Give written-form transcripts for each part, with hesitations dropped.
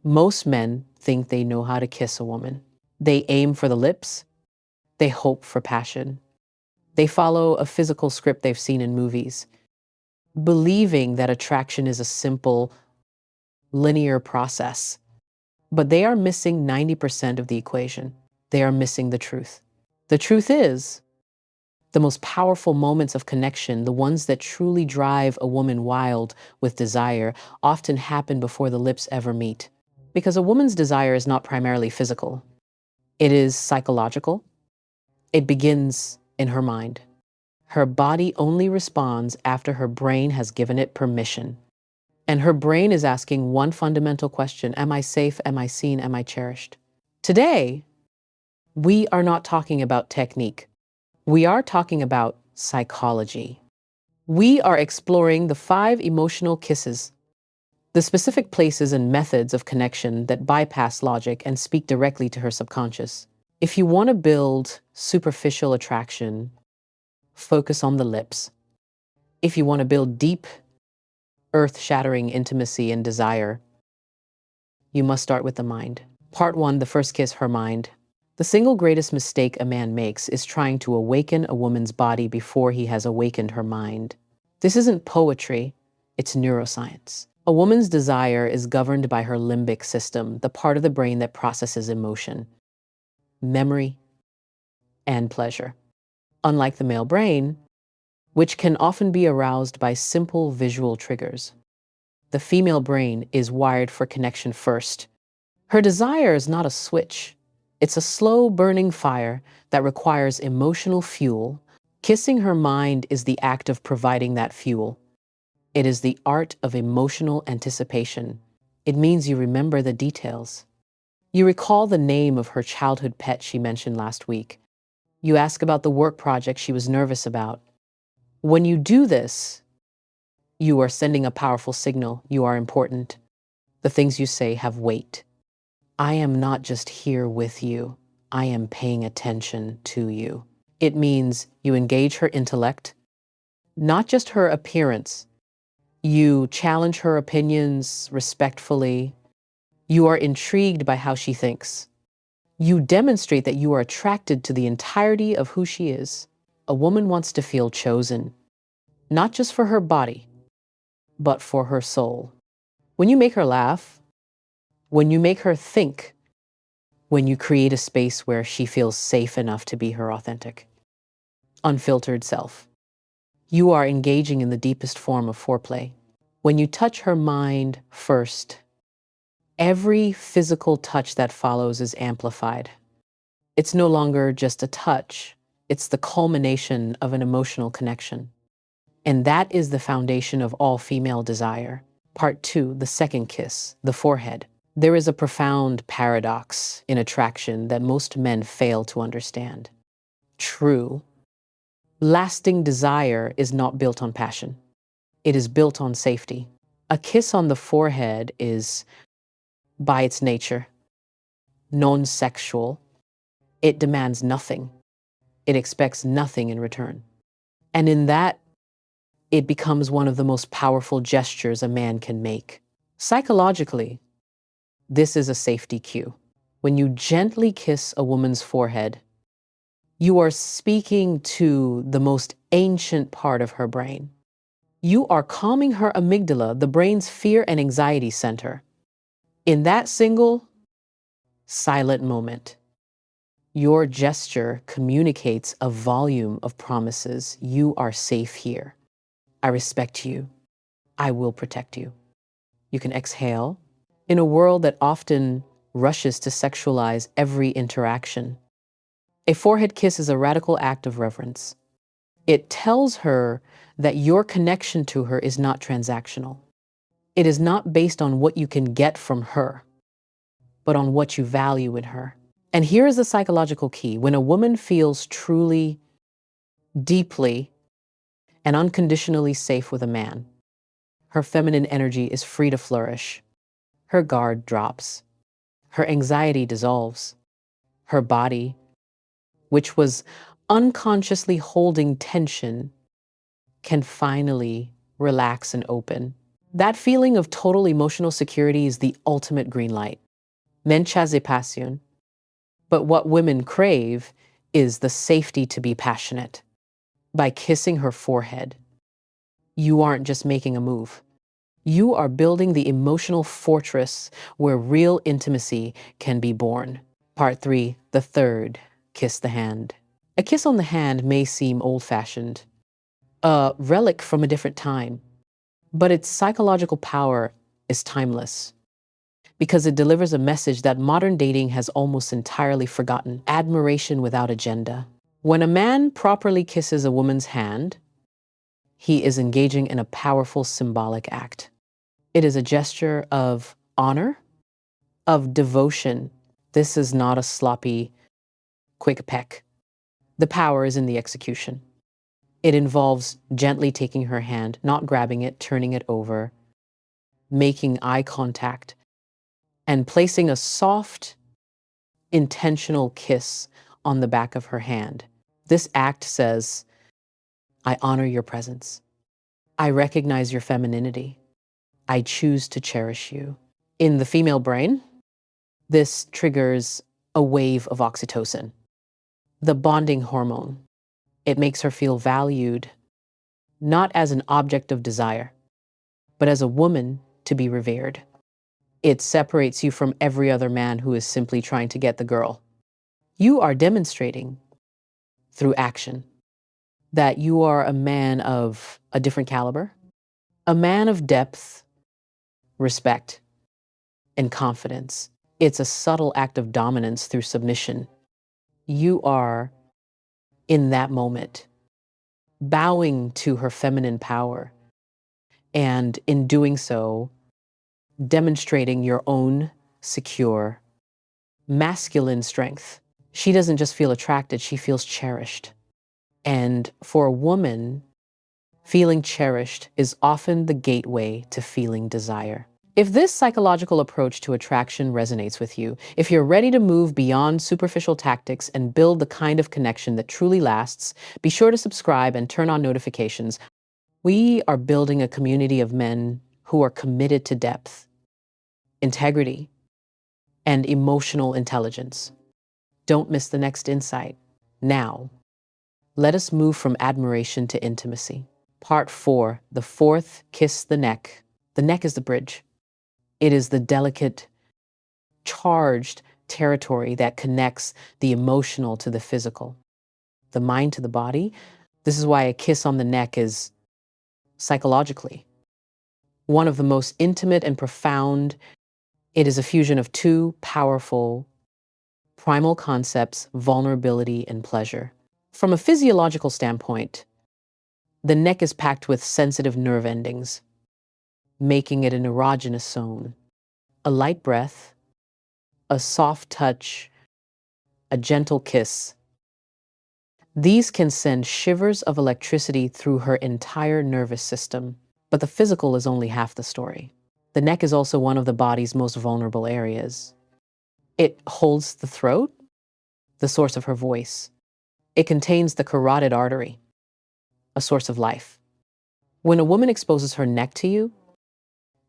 Most men think they know how to kiss a woman. They aim for the lips, they hope for passion. They follow a physical script they've seen in movies, believing that attraction is a simple, linear process. But they are missing 90% of the equation. They are missing the truth. The truth is, the most powerful moments of connection, the ones that truly drive a woman wild with desire, often happen before the lips ever meet. Because a woman's desire is not primarily physical. It is psychological. It begins in her mind. Her body only responds after her brain has given it permission. And her brain is asking one fundamental question: am I safe? Am I seen? Am I cherished? Today, we are not talking about technique. We are talking about psychology. We are exploring the 5 emotional kisses, the specific places and methods of connection that bypass logic and speak directly to her subconscious. If you want to build superficial attraction, focus on the lips. If you want to build deep, earth-shattering intimacy and desire, you must start with the mind. Part 1, the first kiss, her mind. The single greatest mistake a man makes is trying to awaken a woman's body before he has awakened her mind. This isn't poetry, it's neuroscience. A woman's desire is governed by her limbic system, the part of the brain that processes emotion, memory, and pleasure. Unlike the male brain, which can often be aroused by simple visual triggers, the female brain is wired for connection first. Her desire is not a switch. It's a slow burning fire that requires emotional fuel. Kissing her mind is the act of providing that fuel. It is the art of emotional anticipation. It means you remember the details. You recall the name of her childhood pet she mentioned last week. You ask about the work project she was nervous about. When you do this, you are sending a powerful signal. You are important. The things you say have weight. I am not just here with you. I am paying attention to you. It means you engage her intellect, not just her appearance. You challenge her opinions respectfully. You are intrigued by how she thinks. You demonstrate that you are attracted to the entirety of who she is. A woman wants to feel chosen, not just for her body, but for her soul. When you make her laugh, when you make her think, when you create a space where she feels safe enough to be her authentic, unfiltered self, you are engaging in the deepest form of foreplay. When you touch her mind first, every physical touch that follows is amplified. It's no longer just a touch, it's the culmination of an emotional connection. And that is the foundation of all female desire. Part 2, the second kiss, the forehead. There is a profound paradox in attraction that most men fail to understand. True, lasting desire is not built on passion. It is built on safety. A kiss on the forehead is, by its nature, non-sexual. It demands nothing. It expects nothing in return. And in that, it becomes one of the most powerful gestures a man can make. Psychologically, this is a safety cue. When you gently kiss a woman's forehead, you are speaking to the most ancient part of her brain. You are calming her amygdala, the brain's fear and anxiety center. In that single, silent moment, your gesture communicates a volume of promises. You are safe here. I respect you. I will protect you. You can exhale. In a world that often rushes to sexualize every interaction, a forehead kiss is a radical act of reverence. It tells her that your connection to her is not transactional. It is not based on what you can get from her, but on what you value in her. And here is the psychological key. When a woman feels truly, deeply, and unconditionally safe with a man, her feminine energy is free to flourish. Her guard drops. Her anxiety dissolves. Her body, which was unconsciously holding tension, can finally relax and open. That feeling of total emotional security is the ultimate green light. Men chasse passion, but what women crave is the safety to be passionate. By kissing her forehead, you aren't just making a move. You are building the emotional fortress where real intimacy can be born. Part 3, the third, kiss the hand. A kiss on the hand may seem old-fashioned, a relic from a different time, but its psychological power is timeless because it delivers a message that modern dating has almost entirely forgotten: admiration without agenda. When a man properly kisses a woman's hand, he is engaging in a powerful symbolic act. It is a gesture of honor, of devotion. This is not a sloppy, quick peck. The power is in the execution. It involves gently taking her hand, not grabbing it, turning it over, making eye contact, and placing a soft, intentional kiss on the back of her hand. This act says, I honor your presence. I recognize your femininity. I choose to cherish you. In the female brain, this triggers a wave of oxytocin, the bonding hormone. It makes her feel valued, not as an object of desire, but as a woman to be revered. It separates you from every other man who is simply trying to get the girl. You are demonstrating through action that you are a man of a different caliber, a man of depth, respect, and confidence. It's a subtle act of dominance through submission. You are, in that moment, bowing to her feminine power, and in doing so, demonstrating your own secure, masculine strength. She doesn't just feel attracted, she feels cherished. And for a woman, feeling cherished is often the gateway to feeling desire. If this psychological approach to attraction resonates with you, if you're ready to move beyond superficial tactics and build the kind of connection that truly lasts, be sure to subscribe and turn on notifications. We are building a community of men who are committed to depth, integrity, and emotional intelligence. Don't miss the next insight. Now, let us move from admiration to intimacy. Part 4, the fourth, kiss the neck. The neck is the bridge. It is the delicate, charged territory that connects the emotional to the physical, the mind to the body. This is why a kiss on the neck is, psychologically, one of the most intimate and profound. It is a fusion of two powerful, primal concepts: vulnerability and pleasure. From a physiological standpoint, the neck is packed with sensitive nerve endings, making it an erogenous zone. A light breath, a soft touch, a gentle kiss. These can send shivers of electricity through her entire nervous system. But the physical is only half the story. The neck is also one of the body's most vulnerable areas. It holds the throat, the source of her voice. It contains the carotid artery, a source of life. When a woman exposes her neck to you,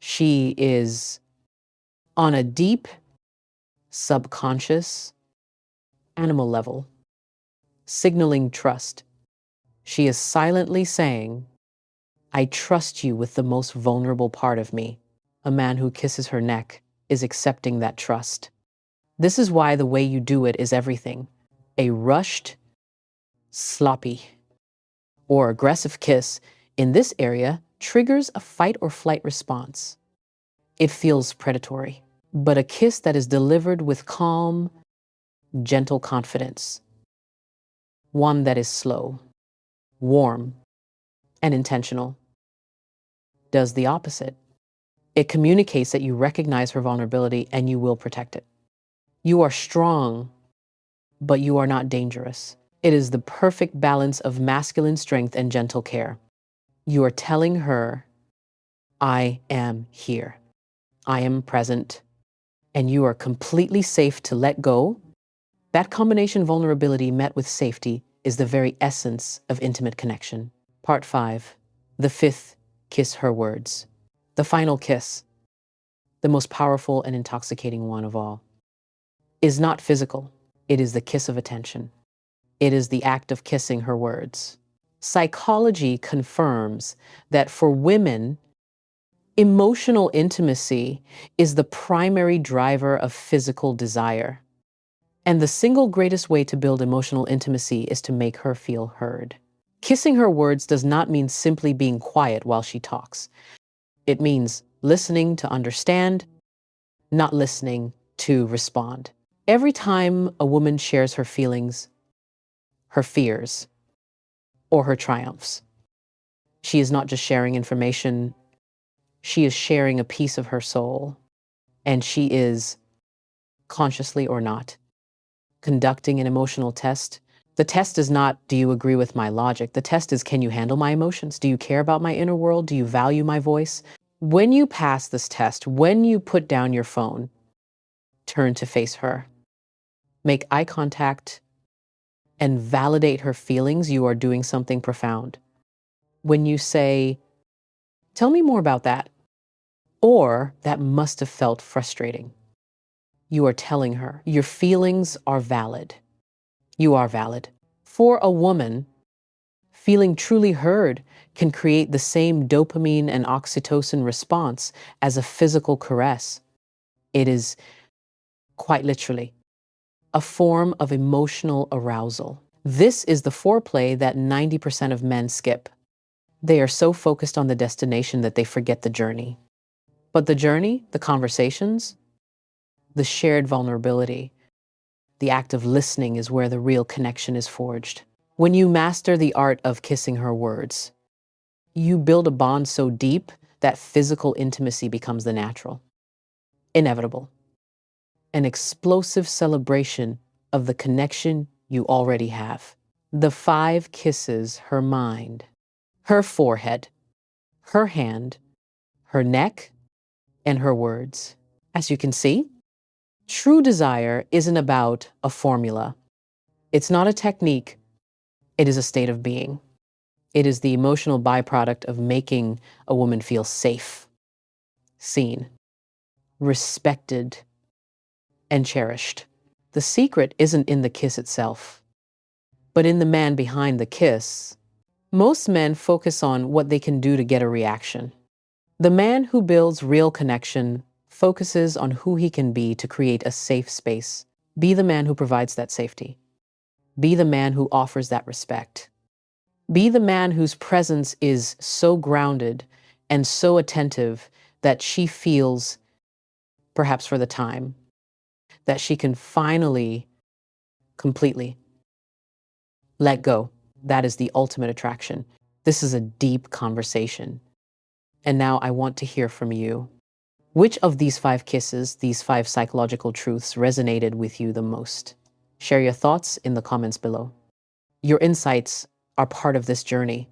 she is on a deep, subconscious, animal level, signaling trust. She is silently saying, I trust you with the most vulnerable part of me. A man who kisses her neck is accepting that trust. This is why the way you do it is everything. A rushed, sloppy, or aggressive kiss in this area triggers a fight or flight response. It feels predatory. But a kiss that is delivered with calm, gentle confidence, one that is slow, warm, and intentional, does the opposite. It communicates that you recognize her vulnerability and you will protect it. You are strong, but you are not dangerous. It is the perfect balance of masculine strength and gentle care. You are telling her, I am here. I am present, and you are completely safe to let go. That combination, vulnerability met with safety, is the very essence of intimate connection. Part 5, the fifth, kiss her words. The final kiss, the most powerful and intoxicating one of all, is not physical. It is the kiss of attention. It is the act of kissing her words. Psychology confirms that for women, emotional intimacy is the primary driver of physical desire. And the single greatest way to build emotional intimacy is to make her feel heard. Kissing her words does not mean simply being quiet while she talks. It means listening to understand, not listening to respond. Every time a woman shares her feelings, her fears, or her triumphs, she is not just sharing information, she is sharing a piece of her soul, and she is, consciously or not, conducting an emotional test. The test is not, do you agree with my logic? The test is, can you handle my emotions? Do you care about my inner world? Do you value my voice? When you pass this test, when you put down your phone, turn to face her, make eye contact, and validate her feelings, you are doing something profound. When you say, tell me more about that, or that must have felt frustrating, you are telling her your feelings are valid. You are valid. For a woman, feeling truly heard can create the same dopamine and oxytocin response as a physical caress. It is, quite literally, a form of emotional arousal. This is the foreplay that 90% of men skip. They are so focused on the destination that they forget the journey. But the journey, the conversations, the shared vulnerability, the act of listening is where the real connection is forged. When you master the art of kissing her words, you build a bond so deep that physical intimacy becomes the natural, inevitable, an explosive celebration of the connection you already have. The 5 kisses: her mind, her forehead, her hand, her neck, and her words. As you can see, true desire isn't about a formula. It's not a technique. It is a state of being. It is the emotional byproduct of making a woman feel safe, seen, respected, and cherished. The secret isn't in the kiss itself, but in the man behind the kiss. Most men focus on what they can do to get a reaction. The man who builds real connection focuses on who he can be to create a safe space. Be the man who provides that safety. Be the man who offers that respect. Be the man whose presence is so grounded and so attentive that she feels, perhaps for the time, that she can finally, completely let go. That is the ultimate attraction. This is a deep conversation. And now I want to hear from you. Which of these 5 kisses, these 5 psychological truths, resonated with you the most? Share your thoughts in the comments below. Your insights are part of this journey,